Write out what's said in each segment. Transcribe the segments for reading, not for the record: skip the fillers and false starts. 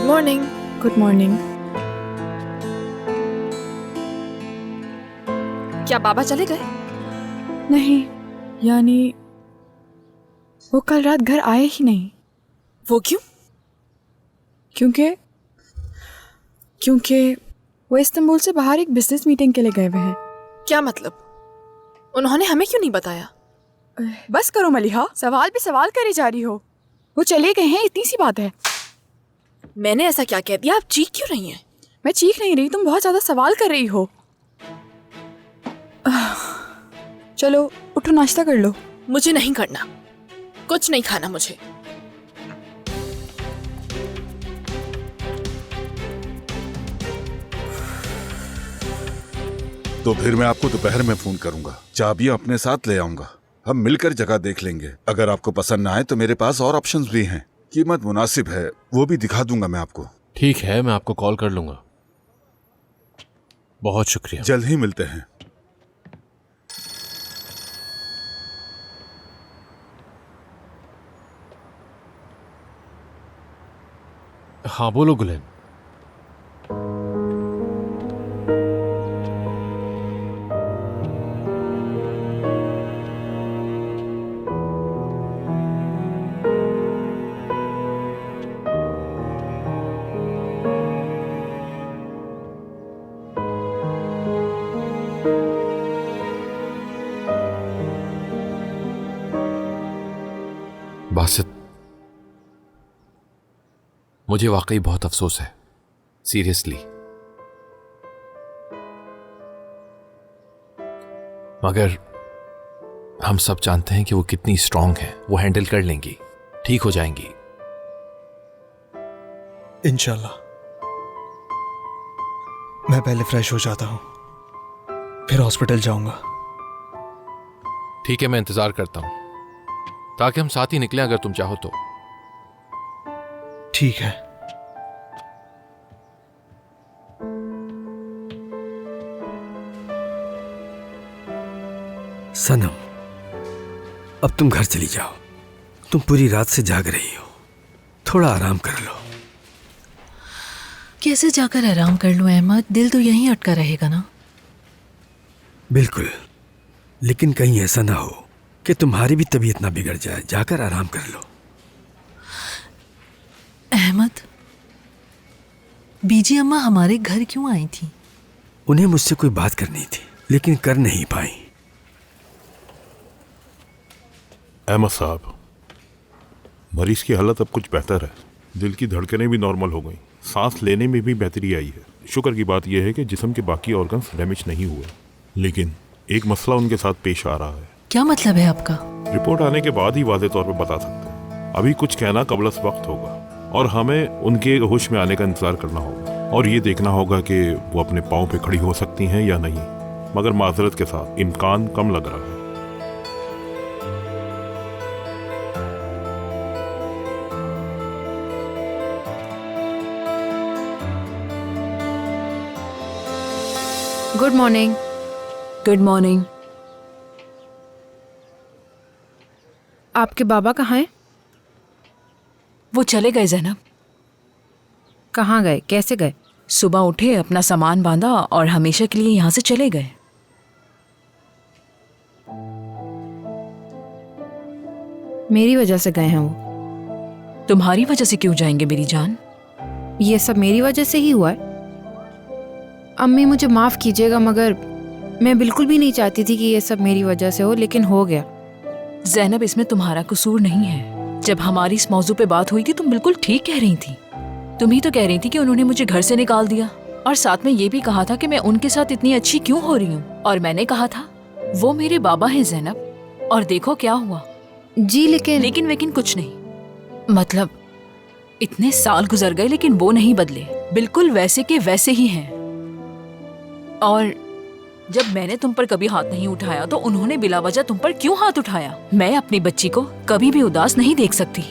Morning. Good morning. क्या बाबा चले गए? नहीं, यानी वो कल रात घर आए ही नहीं। वो क्यों? क्योंकि वो इस्तांबुल से बाहर एक बिजनेस मीटिंग के लिए गए हुए हैं। क्या मतलब? उन्होंने हमें क्यों नहीं बताया? बस करो मलिहा, सवाल पे सवाल करे जा रही हो। वो चले गए हैं, इतनी सी बात है। मैंने ऐसा क्या कह दिया? आप चीख क्यों रही हैं? मैं चीख नहीं रही, तुम बहुत ज्यादा सवाल कर रही हो। चलो उठो, नाश्ता कर लो। मुझे नहीं करना, कुछ नहीं खाना मुझे। तो फिर मैं आपको दोपहर में फोन करूंगा, चाबियां अपने साथ ले आऊंगा। हम मिलकर जगह देख लेंगे। अगर आपको पसंद ना आए तो मेरे पास और ऑप्शंस भी हैं। कीमत मुनासिब है, वो भी दिखा दूंगा मैं आपको। ठीक है, मैं आपको कॉल कर लूंगा। बहुत शुक्रिया। जल्द ही मिलते हैं। हाँ बोलो गुलेन। बासित, मुझे वाकई बहुत अफसोस है, सीरियसली। मगर हम सब जानते हैं कि वो कितनी स्ट्रांग है, वो हैंडल कर लेंगी, ठीक हो जाएंगी। इंशाल्लाह। मैं पहले फ्रेश हो जाता हूं, फिर हॉस्पिटल जाऊंगा। ठीक है, मैं इंतजार करता हूं, ताकि हम साथ ही निकलें अगर तुम चाहो तो। ठीक है। सनम, अब तुम घर चली जाओ। तुम पूरी रात से जाग रही हो, थोड़ा आराम कर लो। कैसे जाकर आराम कर लूं अहमद? दिल तो यहीं अटका रहेगा ना। बिल्कुल, लेकिन कहीं ऐसा ना हो कि तुम्हारी भी तबीयत ना बिगड़ जाए। जाकर आराम कर लो। अहमद, बीजी अम्मा हमारे घर क्यों आई थी? उन्हें मुझसे कोई बात करनी थी, लेकिन कर नहीं पाई। अहमद साहब, मरीज की हालत अब कुछ बेहतर है। दिल की धड़कनें भी नॉर्मल हो गई, सांस लेने में भी बेहतरी आई है। शुक्र की बात यह है कि जिस्म के बाकी ऑर्गन्स डैमेज नहीं हुए, लेकिन एक मसला उनके साथ पेश आ रहा है। क्या मतलब है आपका? रिपोर्ट आने के बाद ही वाज़ेह तौर पर बता सकते हैं। अभी कुछ कहना कबलस वक्त होगा और हमें उनके होश में आने का इंतजार करना होगा और ये देखना होगा कि वो अपने पाँव पे खड़ी हो सकती हैं या नहीं। मगर माजरत के साथ इम्कान कम लग रहा है। Good morning. Good morning. आपके बाबा कहाँ हैं? वो चले गए ज़ैनब। कहाँ गए? कैसे गए? सुबह उठे, अपना सामान बांधा और हमेशा के लिए यहाँ से चले गए। मेरी वजह से गए हैं वो। तुम्हारी वजह से क्यों जाएंगे मेरी जान? ये सब मेरी वजह से ही हुआ है। अम्मी मुझे माफ़ कीजिएगा, मगर मैं बिल्कुल भी नहीं चाहती थी कि ये सब मेरी वजह से हो, लेकिन हो गया। ज़ैनब, इसमें तुम्हारा कसूर नहीं है। जब हमारी इस मौजू पे बात हुई थी तुम बिल्कुल ठीक कह रही थी। तुम ही तो कह रही थी कि उन्होंने मुझे घर से निकाल दिया और साथ में ये भी कहा था कि मैं उनके साथ इतनी अच्छी क्यों हो रही हूँ। और मैंने कहा था वो मेरे बाबा हैं ज़ैनब, और देखो क्या हुआ। जी लेकिन कुछ नहीं। मतलब इतने साल गुजर गए लेकिन वो नहीं बदले, बिल्कुल वैसे के वैसे ही हैं। और जब मैंने तुम पर कभी हाथ नहीं उठाया तो उन्होंने बिला वजह तुम पर क्यों हाथ उठाया? मैं अपनी बच्ची को कभी भी उदास नहीं देख सकती।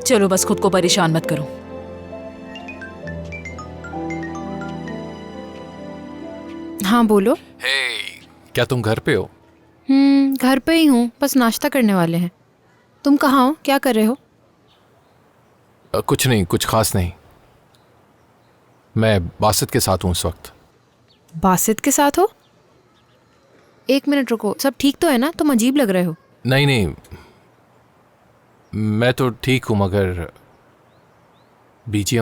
चलो बस खुद को परेशान मत करो। हाँ बोलो। क्या तुम घर पे हो? घर पे ही हूँ, बस नाश्ता करने वाले हैं। तुम कहाँ हो? क्या कर रहे हो? कुछ नहीं, कुछ खास नहीं। मैं बासित के साथ हूँ इस वक्त। बासित के साथ हो? एक मिनट रुको, सब ठीक तो है ना? तुम अजीब लग रहे हो। नहीं नहीं, मैं तो ठीक हूँ, मगर बीजी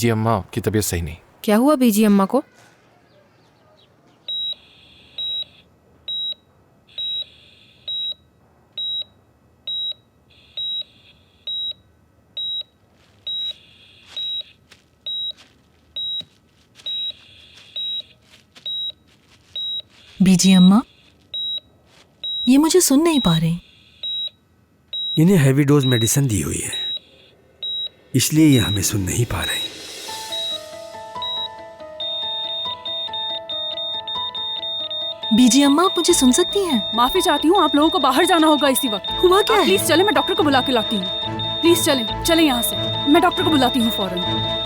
अम्मा की तबीयत सही नहीं। क्या हुआ बीजी अम्मा को? बीजी अम्मा, ये मुझे सुन नहीं पा रही। इन्हें हैवी डोज मेडिसिन दी हुई है, इसलिए ये हमें सुन नहीं पा रही। बीजी अम्मा, आप मुझे सुन सकती हैं? माफी चाहती हूँ, आप लोगों को बाहर जाना होगा इसी वक्त। हुआ क्या है? प्लीज चले, मैं डॉक्टर को बुला के लाती हूँ। प्लीज चलें, चलें यहाँ से। मैं डॉक्टर को बुलाती हूँ फौरन।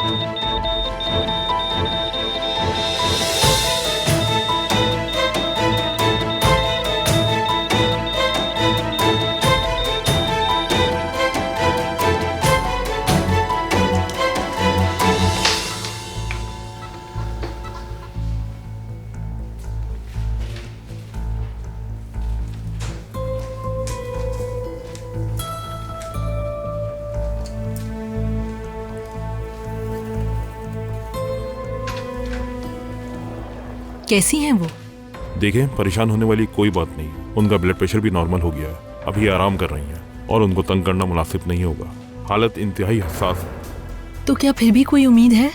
कैसी हैं वो? देखें, परेशान होने वाली कोई बात नहीं। उनका ब्लड प्रेशर भी नॉर्मल हो गया है। अभी आराम कर रही हैं और उनको तंग करना मुनासिब नहीं होगा। हालत इंतहाई हसास है। तो क्या फिर भी कोई उम्मीद है?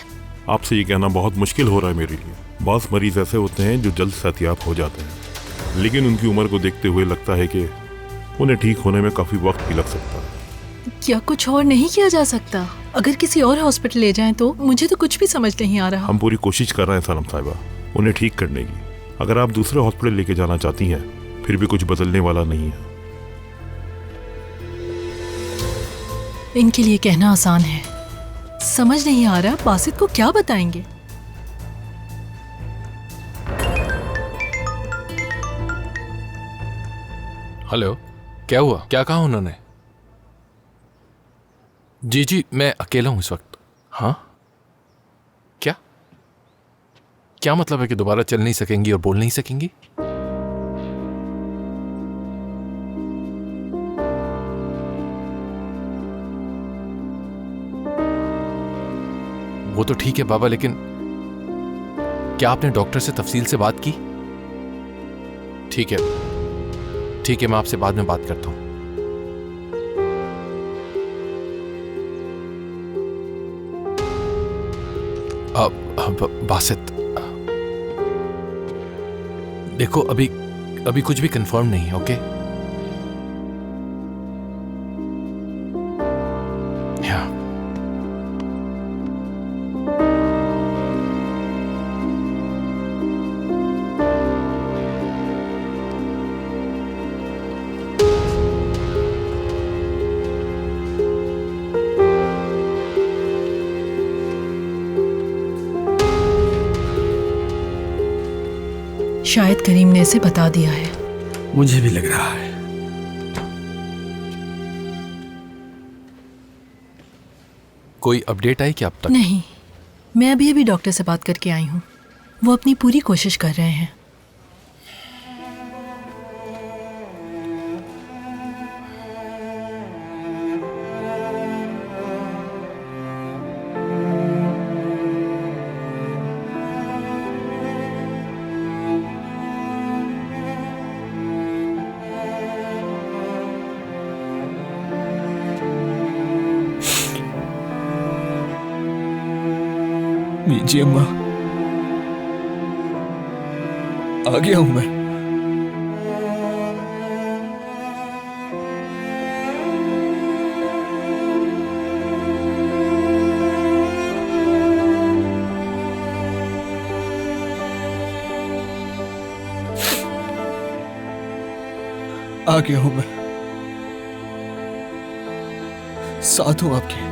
आपसे ये कहना बहुत मुश्किल हो रहा है मेरे लिए। बहुत मरीज ऐसे होते हैं जो जल्द सेहतियाब हो जाते हैं, लेकिन उनकी उम्र को देखते हुए लगता है कि उन्हें ठीक होने में काफ़ी वक्त भी लग सकता है। क्या कुछ और नहीं किया जा सकता? अगर किसी और हॉस्पिटल ले जाएं तो? मुझे तो कुछ भी समझ नहीं आ रहा। हम पूरी कोशिश कर रहे हैं सनम साहिबा, उन्हें ठीक करने की। अगर आप दूसरे हॉस्पिटल लेके जाना चाहती हैं, फिर भी कुछ बदलने वाला नहीं है। इनके लिए कहना आसान है, समझ नहीं आ रहा बासित को क्या बताएंगे। हेलो, क्या हुआ? क्या कहा उन्होंने? जी, मैं अकेला हूं इस वक्त। हाँ, क्या मतलब है कि दोबारा चल नहीं सकेंगी और बोल नहीं सकेंगी? वो तो ठीक है बाबा, लेकिन क्या आपने डॉक्टर से तफसील से बात की? ठीक है, मैं आपसे बाद में बात करता हूं। बासित, देखो अभी कुछ भी कंफर्म नहीं है, ओके? शायद करीम ने इसे बता दिया है। मुझे भी लग रहा है। कोई अपडेट आई क्या अब तक? नहीं, मैं अभी डॉक्टर से बात करके आई हूँ। वो अपनी पूरी कोशिश कर रहे हैं। बीजी अम्मा, आ गया हूं मैं। आ गया हूं मैं, साथ हूं आपके।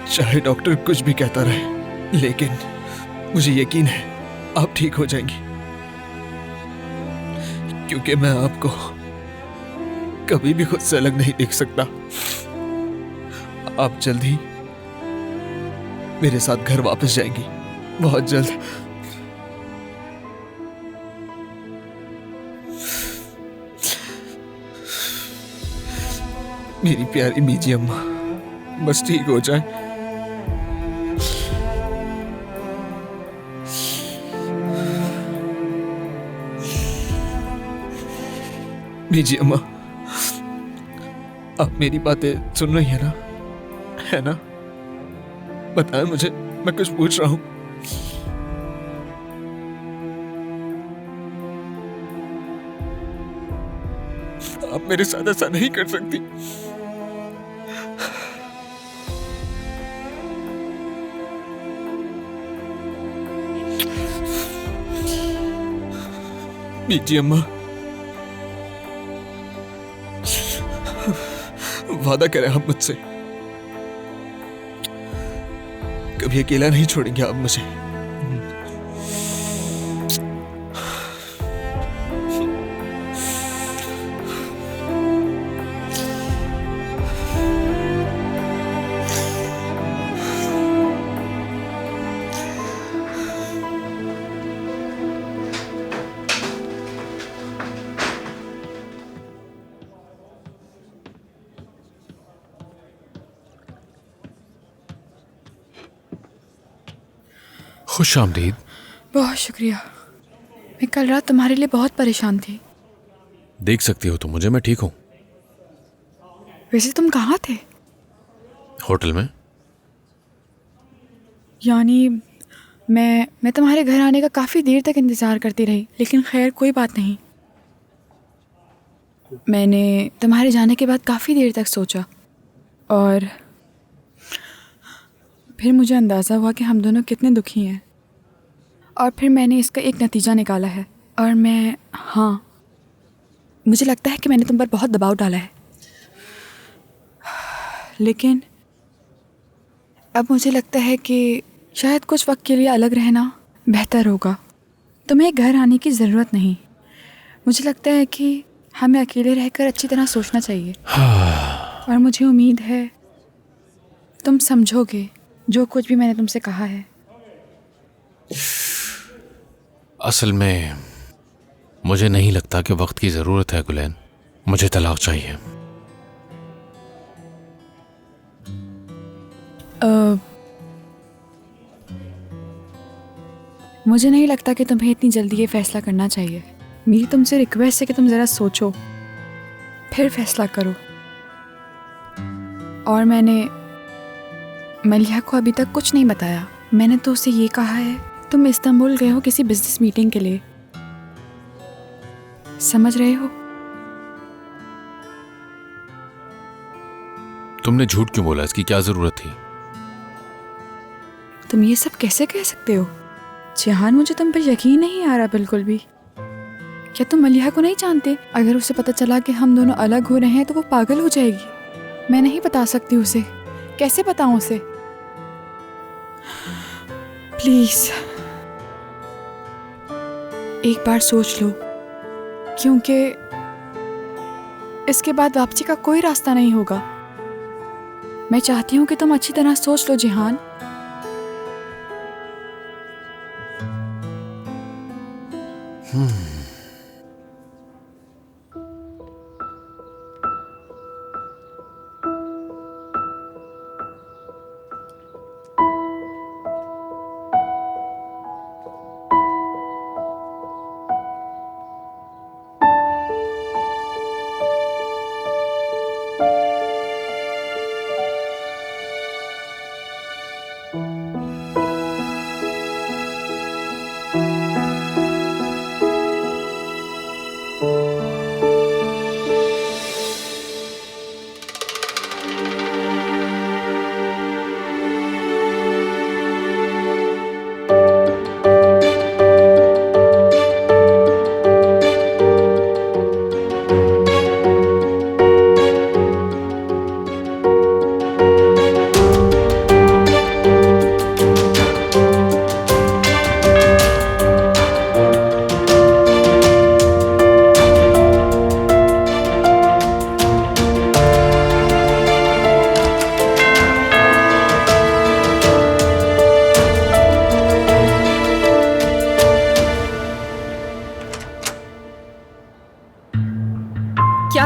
चाहे डॉक्टर कुछ भी कहता रहे, लेकिन मुझे यकीन है आप ठीक हो जाएंगी। क्योंकि मैं आपको कभी भी खुद से अलग नहीं देख सकता। आप जल्द ही मेरे साथ घर वापस जाएंगी, बहुत जल्द। मेरी प्यारी मीजी अम्मा, बस ठीक हो जाए। मीजी अम्मा, आप मेरी बातें सुन रही है ना? है ना? बताएं मुझे, मैं कुछ पूछ रहा हूं। आप मेरे साथ ऐसा नहीं कर सकती। मीजी अम्मा, वादा करें आप मुझसे, कभी अकेला नहीं छोड़ेंगे आप मुझे। खुश आमदीद। बहुत शुक्रिया। मैं कल रात तुम्हारे लिए बहुत परेशान थी। देख सकती हो तो मुझे, मैं ठीक हूँ। वैसे तुम कहाँ थे? होटल में। यानी मैं तुम्हारे घर आने का काफ़ी देर तक इंतज़ार करती रही, लेकिन खैर कोई बात नहीं। मैंने तुम्हारे जाने के बाद काफ़ी देर तक सोचा और फिर मुझे अंदाज़ा हुआ कि हम दोनों कितने दुखी हैं, और फिर मैंने इसका एक नतीजा निकाला है। और मुझे लगता है कि मैंने तुम पर बहुत दबाव डाला है, लेकिन अब मुझे लगता है कि शायद कुछ वक्त के लिए अलग रहना बेहतर होगा। तुम्हें घर आने की ज़रूरत नहीं। मुझे लगता है कि हमें अकेले रहकर अच्छी तरह सोचना चाहिए। और मुझे उम्मीद है तुम समझोगे जो कुछ भी मैंने तुमसे कहा है। असल में मुझे नहीं लगता कि वक्त की ज़रूरत है गुलैन। मुझे तलाक चाहिए। मुझे नहीं लगता कि तुम्हें इतनी जल्दी ये फैसला करना चाहिए। मेरी तुमसे रिक्वेस्ट है कि तुम ज़रा सोचो, फिर फैसला करो। और मैंने मलिहा को अभी तक कुछ नहीं बताया। मैंने तो उसे ये कहा है तुम इस्तांबुल गए हो किसी बिजनेस मीटिंग के लिए, समझ रहे हो? तुमने झूठ क्यों बोला? इसकी क्या जरूरत थी? तुम ये सब कैसे कह सकते हो जिहान? मुझे तुम पर यकीन नहीं आ रहा बिल्कुल भी। क्या तुम मलिहा को नहीं जानते? अगर उसे पता चला कि हम दोनों अलग हो रहे हैं तो वो पागल हो जाएगी। मैं नहीं बता सकती उसे। कैसे बताऊं उसे? प्लीज एक बार सोच लो, क्योंकि इसके बाद वापसी का कोई रास्ता नहीं होगा। मैं चाहती हूँ कि तुम अच्छी तरह सोच लो जिहान।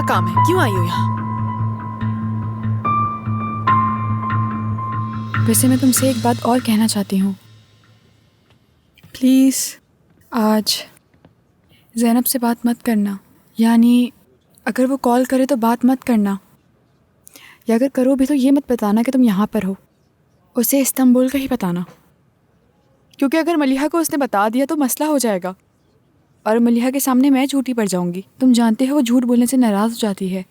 काम है? क्यों आई हो यहाँ? वैसे मैं तुमसे एक बात और कहना चाहती हूँ। प्लीज़ आज ज़ैनब से बात मत करना। यानी अगर वो कॉल करे तो बात मत करना, या अगर करो भी तो ये मत बताना कि तुम यहाँ पर हो। उसे इस्तांबुल का ही बताना, क्योंकि अगर मलिहा को उसने बता दिया तो मसला हो जाएगा और मलिहा के सामने मैं झूठी पड़ जाऊंगी। तुम जानते हो वो झूठ बोलने से नाराज़ हो जाती है।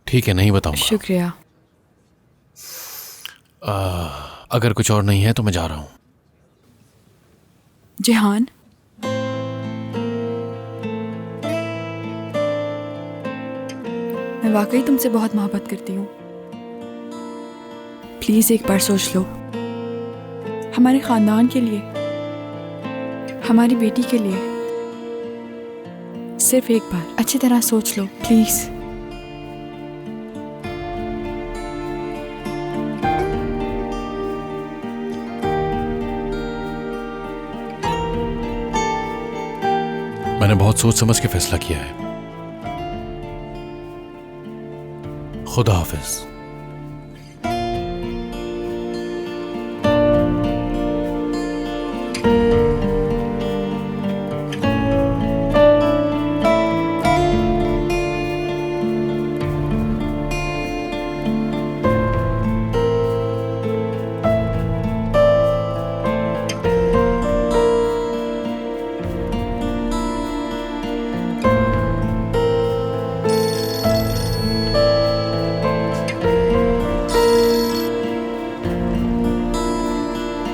ठीक है, नहीं बताऊंगा। शुक्रिया। अगर कुछ और नहीं है तो मैं जा रहा हूँ। जिहान, मैं वाकई तुमसे बहुत मोहब्बत करती हूँ। प्लीज़ एक बार सोच लो, हमारे ख़ानदान के लिए, हमारी बेटी के लिए। सिर्फ एक बार अच्छी तरह सोच लो प्लीज़। मैंने बहुत सोच समझ के फैसला किया है। खुदा हाफिज।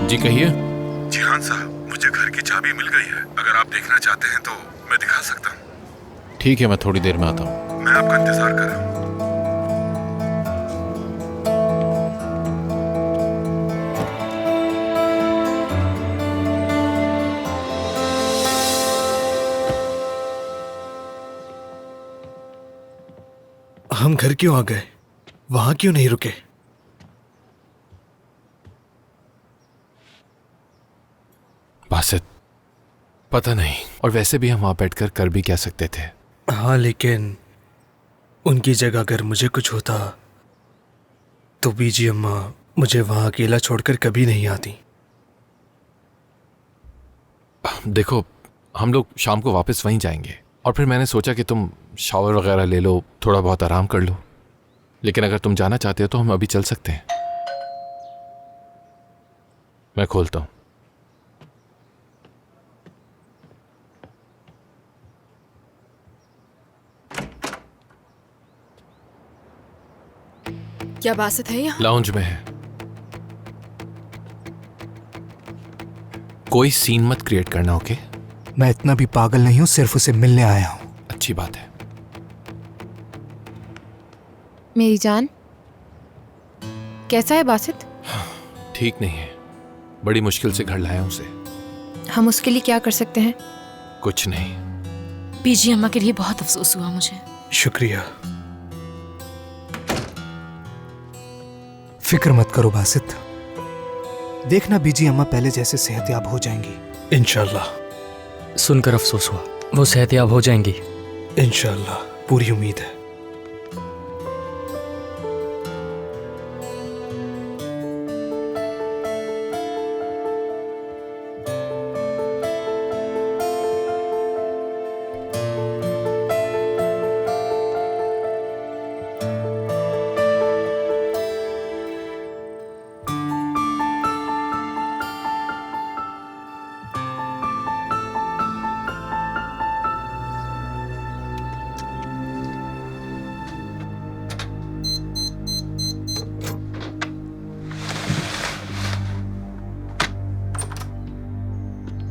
जी कहिए। जिहान साहब, मुझे घर की चाबी मिल गई है। अगर आप देखना चाहते हैं तो मैं दिखा सकता हूँ। ठीक है, मैं थोड़ी देर में आता हूँ। मैं आपका इंतजार कर रहा हूँ। हम घर क्यों आ गए? वहां क्यों नहीं रुके? बासित, पता नहीं। और वैसे भी हम वहां बैठकर कर भी क्या सकते थे। हाँ, लेकिन उनकी जगह अगर मुझे कुछ होता तो बीजी अम्मा मुझे वहां अकेला छोड़कर कभी नहीं आती। देखो, हम लोग शाम को वापस वहीं जाएंगे और फिर मैंने सोचा कि तुम शावर वगैरह ले लो, थोड़ा बहुत आराम कर लो। लेकिन अगर तुम जाना चाहते हो तो हम अभी चल सकते हैं। मैं खोलता हूं। क्या बासित है यहाँ? लाउंज में है। कोई सीन मत क्रिएट करना, ओके? मैं इतना भी पागल नहीं हूं, सिर्फ उसे मिलने आया हूं। अच्छी बात है। मेरी जान, कैसा है बासित? ठीक नहीं है, बड़ी मुश्किल से घर लाया उसे। हम उसके लिए क्या कर सकते हैं? कुछ नहीं। बीजी अम्मा के लिए बहुत अफसोस हुआ मुझे। शुक्रिया। फिक्र मत करो बासित, देखना बीजी अम्मा पहले जैसे सेहतयाब हो जाएंगी। इंशाल्लाह। सुनकर अफसोस हुआ, वो सेहतयाब हो जाएंगी। इंशाल्लाह, पूरी उम्मीद है।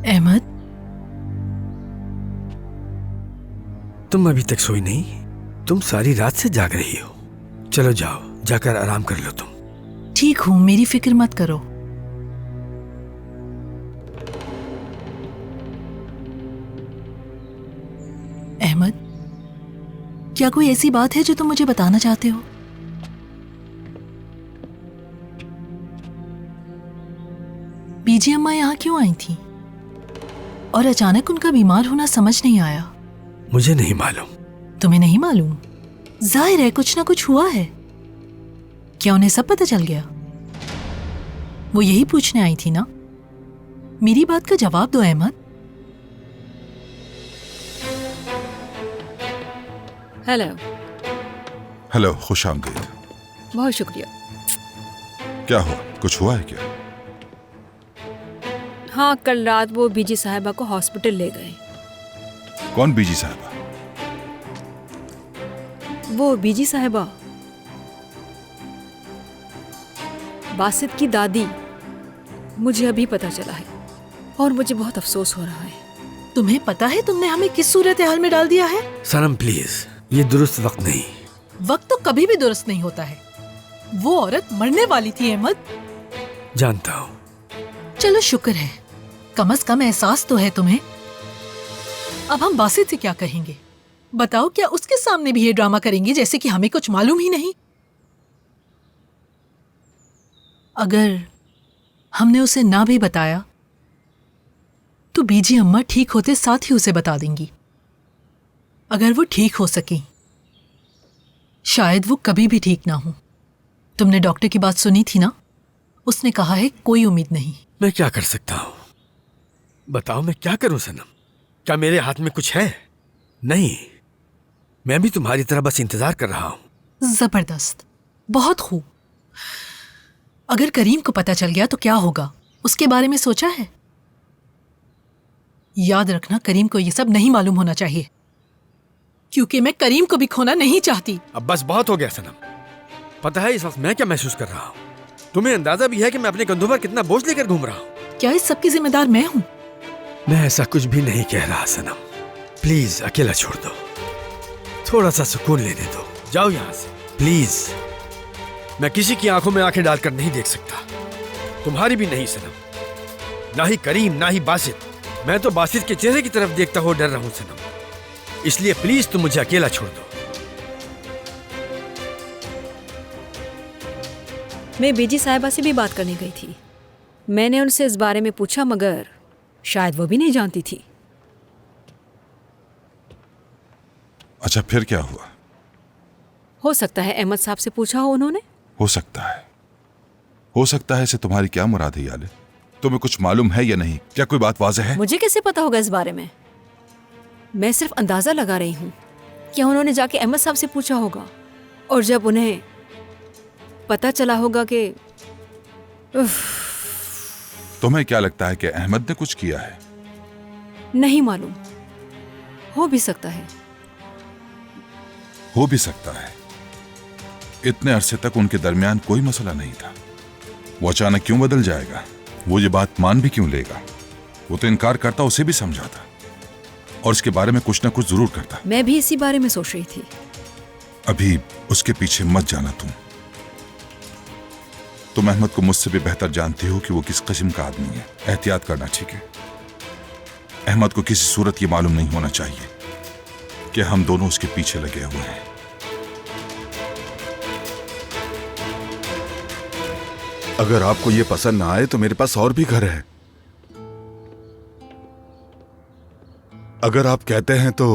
अहमद, तुम अभी तक सोई नहीं? तुम सारी रात से जाग रही हो। चलो जाओ, जाकर आराम कर लो तुम। ठीक हूं, मेरी फिक्र मत करो। अहमद, क्या कोई ऐसी बात है जो तुम मुझे बताना चाहते हो? बीजी अम्मा यहाँ क्यों आई थी और अचानक उनका बीमार होना समझ नहीं आया। मुझे नहीं मालूम, तुम्हें नहीं मालूम? जाहिर है कुछ ना कुछ हुआ है। क्या उन्हें सब पता चल गया? वो यही पूछने आई थी ना? मेरी बात का जवाब दो अहमद। हेलो। हेलो, खुश आमदीद। बहुत शुक्रिया। क्या हुआ? कुछ हुआ है क्या? हाँ, कल रात वो बीजी साहिबा को हॉस्पिटल ले गए। कौन बीजी साहिबा? वो बीजी साहिबा बासित की दादी। मुझे अभी पता चला है और मुझे बहुत अफसोस हो रहा है। तुम्हें पता है तुमने हमें किस सूरत हाल में डाल दिया है? सनम प्लीज, ये दुरुस्त वक्त नहीं। वक्त तो कभी भी दुरुस्त नहीं होता है। वो औरत मरने वाली थी अहमद। जानता हूँ। चलो शुक्र है, कम से कम एहसास तो है तुम्हें। अब हम बासित से क्या कहेंगे? बताओ, क्या उसके सामने भी ये ड्रामा करेंगे जैसे कि हमें कुछ मालूम ही नहीं? अगर हमने उसे ना भी बताया तो बीजी अम्मा ठीक होते साथ ही उसे बता देंगी। अगर वो ठीक हो सके, शायद वो कभी भी ठीक ना हो। तुमने डॉक्टर की बात सुनी थी ना? उसने कहा है कोई उम्मीद नहीं। मैं क्या कर सकता हूँ? बताओ, मैं क्या करूं सनम? क्या मेरे हाथ में कुछ है? नहीं, मैं भी तुम्हारी तरह बस इंतजार कर रहा हूं। जबरदस्त, बहुत खूब। अगर करीम को पता चल गया तो क्या होगा? उसके बारे में सोचा है? याद रखना, करीम को ये सब नहीं मालूम होना चाहिए, क्योंकि मैं करीम को भी खोना नहीं चाहती। अब बस बहुत हो गया सनम। पता है इस वक्त मैं क्या महसूस कर रहा हूँ? तुम्हें अंदाजा भी है कि मैं अपने कंधों पर कितना बोझ लेकर घूम रहा हूँ? क्या इस सब की जिम्मेदार मैं हूँ? मैं ऐसा कुछ भी नहीं कह रहा सनम। प्लीज अकेला छोड़ दो, थोड़ा सा सुकून लेने दो। जाओ यहाँ से प्लीज। मैं किसी की आंखों में आंखें डालकर नहीं देख सकता, तुम्हारी भी नहीं सनम। ना ही करीम, ना ही बासित। मैं तो बासित के चेहरे की तरफ देखता हुआ डर रहा हूँ सनम। इसलिए प्लीज तुम मुझे अकेला छोड़ दो। मैं बीजी साहिबा से भी बात करने गई थी। मैंने उनसे इस बारे में पूछा, मगर शायद वो भी नहीं जानती थी। अच्छा, फिर क्या हुआ? हो सकता है अहमद साहब से पूछा हो उन्होंने। हो सकता है। हो सकता है। इसे तुम्हारी क्या मुराद है याले? तुम्हें कुछ मालूम है या नहीं? क्या कोई बात वाज़ेह है? मुझे कैसे पता होगा इस बारे में? मैं सिर्फ अंदाजा लगा रही हूँ। क्या उन्होंने जाके अहमद साहब से पूछा होगा, और जब उन्हें पता चला होगा कि तुम्हें क्या लगता है कि अहमद ने कुछ किया है? नहीं मालूम, हो भी सकता है। हो भी सकता है। इतने अरसे तक उनके दरमियान कोई मसला नहीं था। वो अचानक क्यों बदल जाएगा? वो ये बात मान भी क्यों लेगा? वो तो इनकार करता, उसे भी समझाता और इसके बारे में कुछ ना कुछ जरूर करता। मैं भी इसी बारे में सोच रही थी। अभी उसके पीछे मत जाना। तुम अहमद को मुझसे भी बेहतर जानती हो कि वो किस किस्म का आदमी है। एहतियात करना, ठीक है? अहमद को किसी सूरत ये मालूम नहीं होना चाहिए कि हम दोनों उसके पीछे लगे हुए हैं। अगर आपको ये पसंद ना आए तो मेरे पास और भी घर है। अगर आप कहते हैं तो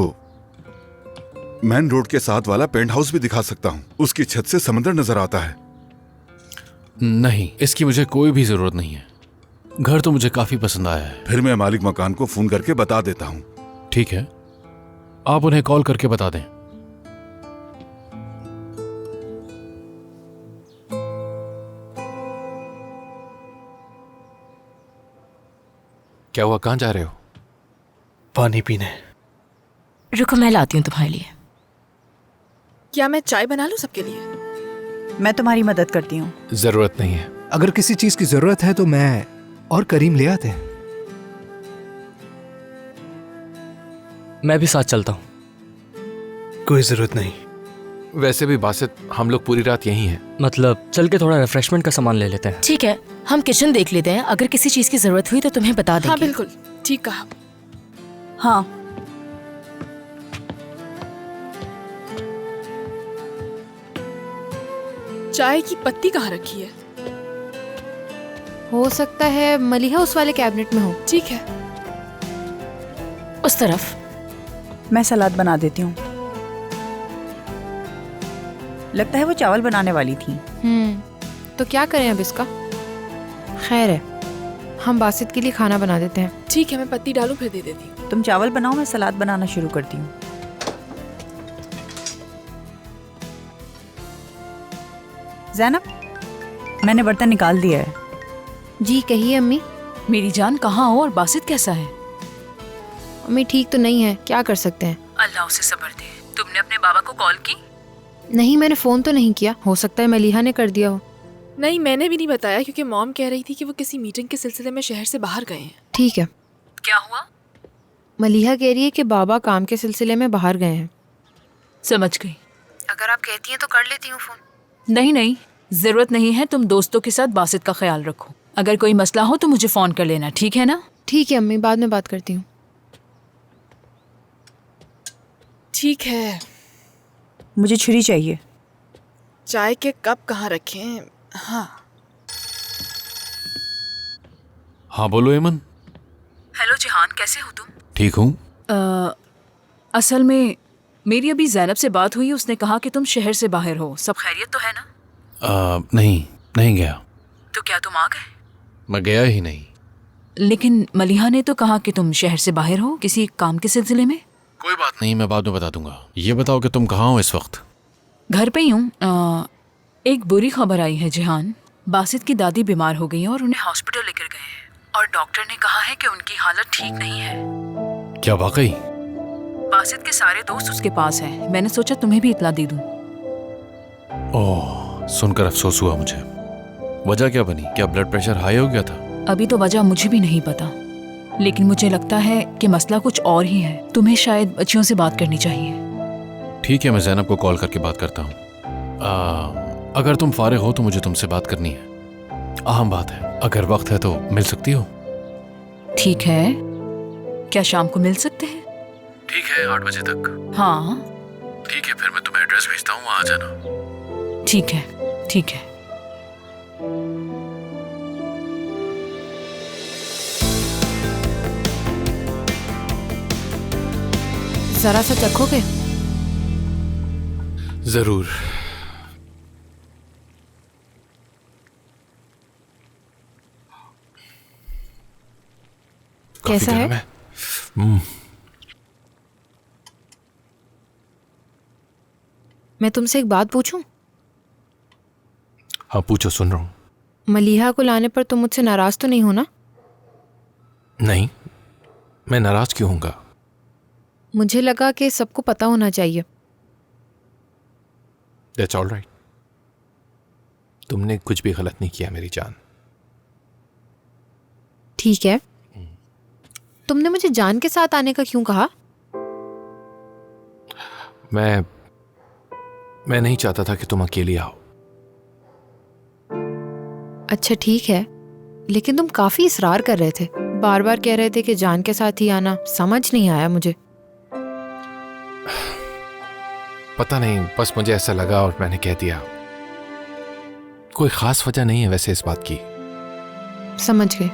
मेन रोड के साथ वाला पेंट हाउस भी दिखा सकता हूं। उसकी छत से समंदर नजर आता है। नहीं, इसकी मुझे कोई भी जरूरत नहीं है। घर तो मुझे काफी पसंद आया है। फिर मैं मालिक मकान को फोन करके बता देता हूं। ठीक है, आप उन्हें कॉल करके बता दें। क्या हुआ, कहां जा रहे हो? पानी पीने। रुको, मैं लाती हूँ तुम्हारे लिए। क्या मैं चाय बना लूँ सबके लिए? मैं तुम्हारी मदद करती हूँ। जरूरत नहीं है। अगर किसी चीज की जरूरत है तो मैं और करीम ले आते हैं। मैं भी साथ चलता हूँ। कोई जरूरत नहीं। वैसे भी बासित, हम लोग पूरी रात यहीं हैं। मतलब चल के थोड़ा रिफ्रेशमेंट का सामान ले लेते हैं। ठीक है, हम किचन देख लेते हैं। अगर किसी चीज की जरूरत हुई तो तुम्हें बता देंगे। हाँ बिल्कुल, ठीक कहा। हाँ, चाय की पत्ती कहाँ रखी है? हो सकता है मलिहा उस वाले कैबिनेट में हो। ठीक है, उस तरफ। मैं सलाद बना देती हूँ। लगता है वो चावल बनाने वाली थी। तो क्या करें अब इसका? खैर है, हम बासित के लिए खाना बना देते हैं। ठीक है, मैं पत्ती डालूं फिर दे देती हूँ। तुम चावल बनाओ, मैं सलाद बनाना शुरू करती हूँ। ज़ैनब, मैंने बर्तन निकाल दिया है। जी कहिए अम्मी। मेरी जान कहाँ हो और बासित कैसा है? अम्मी ठीक तो नहीं है, क्या कर सकते हैं। अल्लाह उसे सब्र दे। तुमने अपने बाबा को कॉल की? नहीं, मैंने फ़ोन तो नहीं किया, हो सकता है मलीहा ने कर दिया हो। नहीं, मैंने भी नहीं बताया क्योंकि मॉम कह रही थी कि वो किसी मीटिंग के सिलसिले में शहर से बाहर गए हैं। ठीक है। क्या हुआ? मलीहा कह रही है कि बाबा काम के सिलसिले में बाहर गए हैं। समझ गई। अगर आप कहती हैं तो कर लेती हूँ फ़ोन। नहीं नहीं, जरूरत नहीं है। तुम दोस्तों के साथ बासित का ख्याल रखो। अगर कोई मसला हो तो मुझे फोन कर लेना, ठीक है ना? ठीक है अम्मी, बाद में बात करती हूँ। ठीक है। मुझे छुरी चाहिए। चाय के कप कहाँ रखें? हाँ बोलो एमन। हेलो जिहान, कैसे हो तुम? ठीक हूँ। असल में मेरी अभी ज़ैनब से बात हुई, उसने कहा कि तुम शहर से बाहर हो। सब खैरियत तो है ना? नहीं गया। तो क्या तुम आ गए? मैं गया ही नहीं। लेकिन मलीहा ने तो कहा कि तुम शहर से बाहर हो किसी काम के सिलसिले में। कोई बात नहीं, मैं बाद में बता दूंगा। ये बताओ कि तुम कहाँ हो इस वक्त? घर पे ही हूँ। एक बुरी खबर आई है जिहान। बासित की दादी बीमार हो गई है और उन्हें हॉस्पिटल लेकर गए हैं और डॉक्टर ने कहा है कि उनकी हालत ठीक नहीं है। क्या वाकई? बासित के सारे दोस्त उसके पास हैं। मैंने सोचा तुम्हें भी इत्ला दे दूं। ओह, सुनकर अफसोस हुआ मुझे। वजह क्या बनी? क्या ब्लड प्रेशर हाई हो गया था? अभी तो वजह मुझे भी नहीं पता, लेकिन मुझे लगता है कि मसला कुछ और ही है। तुम्हें शायद बच्चियों से बात करनी चाहिए। ठीक है, मैं ज़ैनब को कॉल करके बात करता हूँ। अगर तुम फारिग हो तो मुझे तुमसे बात करनी है। अहम बात है। अगर वक्त है तो मिल सकती हो? ठीक है। क्या शाम को मिल सकते हैं? ठीक है, 8 बजे तक। हाँ ठीक है, फिर मैं तुम्हें एड्रेस भेजता हूँ, वहाँ आ जाना। ठीक है, ठीक है। जरा सा चखोगे? जरूर। कैसा है? मैं तुमसे एक बात पूछूं? हाँ पूछो, सुन रहा हूँ। मलीहा को लाने पर तुम मुझसे नाराज तो नहीं हो ना? नहीं, मैं नाराज क्यों होऊंगा? मुझे लगा कि सबको पता होना चाहिए। That's all right. तुमने कुछ भी गलत नहीं किया मेरी जान। ठीक है, तुमने मुझे जान के साथ आने का क्यों कहा? मैं नहीं चाहता था कि तुम अकेली आओ। अच्छा ठीक है, लेकिन तुम काफी इसरार कर रहे थे, बार बार कह रहे थे कि जान के साथ ही आना। समझ नहीं आया मुझे। पता नहीं, बस मुझे ऐसा लगा और मैंने कह दिया। कोई खास वजह नहीं है वैसे इस बात की। समझ गए।